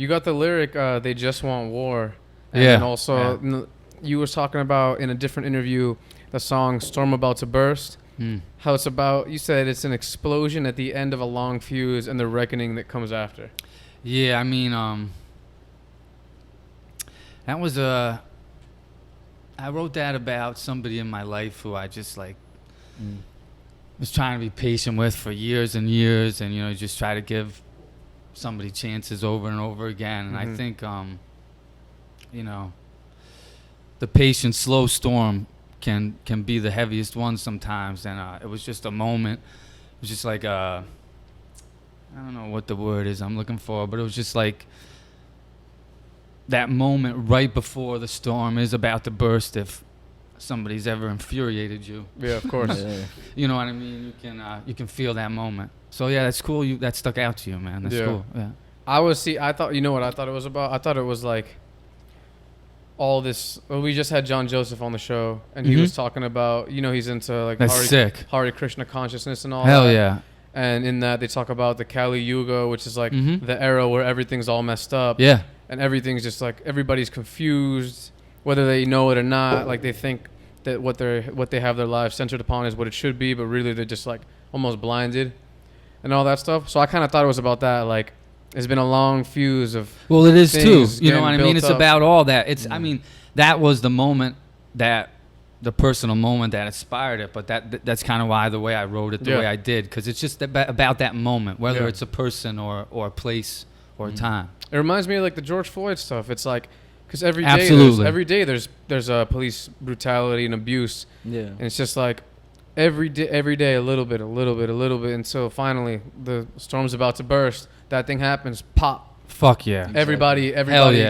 You got the lyric, "They just want war," and Yeah. then also you was talking about in a different interview the song "Storm About to Burst." How it's about, you said it's an explosion at the end of a long fuse and the reckoning that comes after. Yeah, I mean, that was I wrote that about somebody in my life who I just like was trying to be patient with for years and years, and just try to give somebody chances over and over again. And I think the patient slow storm can be the heaviest one sometimes. And it was just a moment. It was just like I don't know what the word is I'm looking for, but it was just like that moment right before the storm is about to burst. If somebody's ever infuriated you, Yeah, of course. you know what I mean. You can feel that moment. So yeah, that's cool. That stuck out to you, man. That's cool. Yeah. I thought, you know what I thought it was about? I thought it was like all this. Well, we just had John Joseph on the show, and he was talking about, he's into like That's Hare Krishna consciousness and all Hell that. yeah. And in that, they talk about the Kali Yuga, which is like the era where everything's all messed up. Yeah. And everything's just like, everybody's confused, whether they know it or not. Like, they think that what they have their lives centered upon is what it should be, but really they're just like almost blinded and all that stuff. So I kind of thought it was about that. Like, it's been a long fuse of. Well, it is too. things You know what I getting mean? built It's up. about all that. I mean, that was the moment the personal moment that inspired it, but that's kind of why the way I wrote it the way I did, because it's just about that moment, whether it's a person or a place or a time. It reminds me of like the George Floyd stuff. It's like, because every day there's police brutality and abuse. Yeah. And it's just like every day a little bit, until finally the storm's about to burst. That thing happens, pop. Fuck yeah. Everybody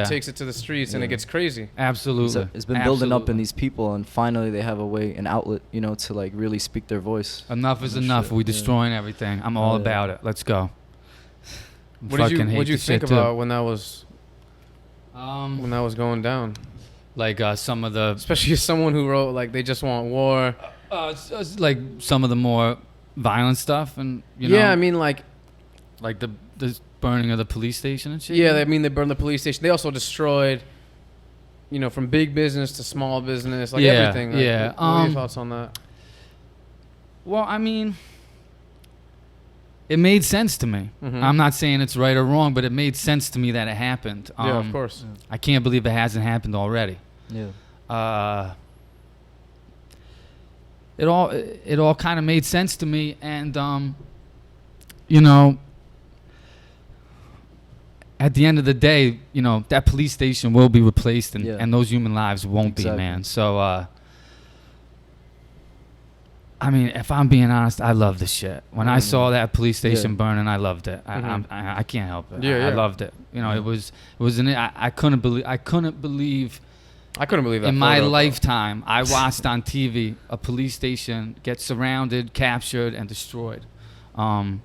takes it to the streets and it gets crazy. Absolutely. It's been building up in these people, and finally they have an outlet, to like really speak their voice. Enough is enough. We're destroying everything. I'm all about it. Let's go. What did you think about when that was going down? Like some of the, especially as someone who wrote like "They Just Want War." It's like some of the more violent stuff, and I mean like the burning of the police station and shit. Yeah, I mean they burned the police station. They also destroyed, from big business to small business, like everything. Like, yeah. What are your thoughts on that? Well, I mean, it made sense to me. I'm not saying it's right or wrong, but it made sense to me that it happened. Yeah, of course. I can't believe it hasn't happened already. Yeah. It all kind of made sense to me, and at the end of the day, that police station will be replaced, and those human lives won't be, man. So, I mean, if I'm being honest, I love this shit. When I saw that police station burning, I loved it. I can't help it. I loved it. It was I couldn't believe that in my lifetime I watched on TV a police station get surrounded, captured, and destroyed. I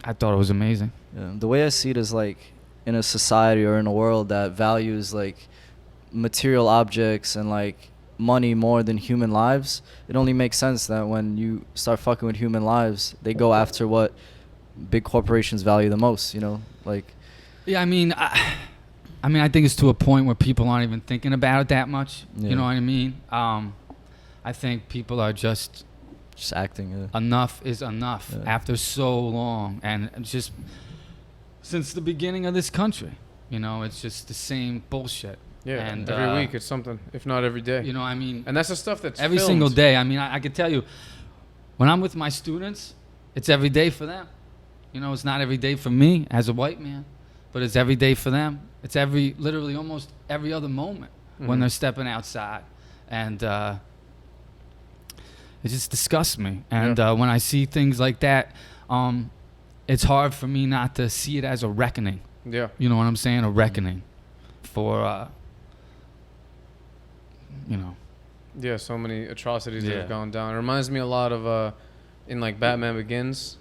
thought it was amazing. Yeah. The way I see it is like in a society or in a world that values like material objects and like money more than human lives, it only makes sense that when you start fucking with human lives, they go after what big corporations value the most, like. Yeah, I mean, I think it's to a point where people aren't even thinking about it that much. Yeah. You know what I mean? I think people are just acting. Enough is enough after so long, and just since the beginning of this country, it's just the same bullshit. Yeah, and every week it's something, if not every day. I mean, and that's the stuff that's every single day. I mean, I can tell you, when I'm with my students, it's every day for them. It's not every day for me as a white man, but it's every day for them. It's literally almost every other moment when they're stepping outside, and it just disgusts me. And when I see things like that, it's hard for me not to see it as a reckoning. Yeah, you know what I'm saying? A reckoning for. Yeah, so many atrocities that have gone down. It reminds me a lot of in like Batman Begins,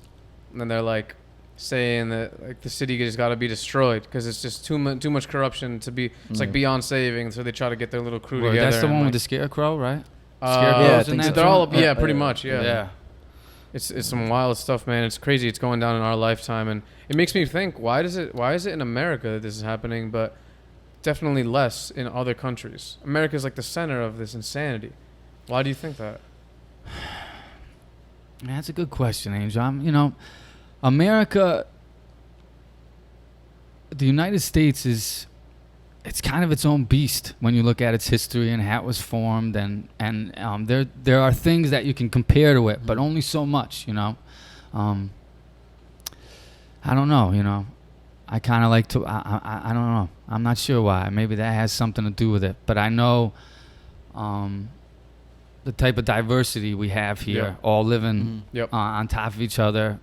and they're like saying that like the city just got to be destroyed because it's just too much corruption to be. It's like beyond saving, so they try to get their little crew together. That's the one with the Scarecrow, right? Yeah, I think so. They're all pretty much. Yeah. It's some wild stuff, man. It's crazy. It's going down in our lifetime, and it makes me think, why is it in America that this is happening, but definitely less in other countries? America is like the center of this insanity. Why do you think that? Yeah, that's a good question, Angel. America, the United States it's kind of its own beast when you look at its history and how it was formed, and there are things that you can compare to it, but only so much, I don't know, I kind of like to, I don't know, I'm not sure why. Maybe that has something to do with it, but I know the type of diversity we have here, all living on top of each other.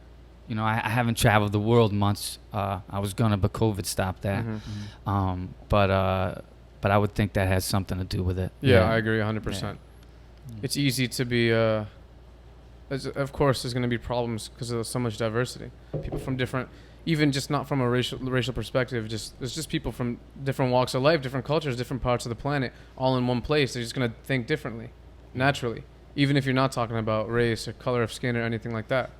I haven't traveled the world much. I was gonna, but COVID stopped that. But I would think that has something to do with it. Yeah, I agree 100%. Yeah. It's easy to be. Of course, there's gonna be problems because there's so much diversity. People from different, even just not from a racial perspective. There's just people from different walks of life, different cultures, different parts of the planet, all in one place. They're just gonna think differently, naturally, even if you're not talking about race or color of skin or anything like that.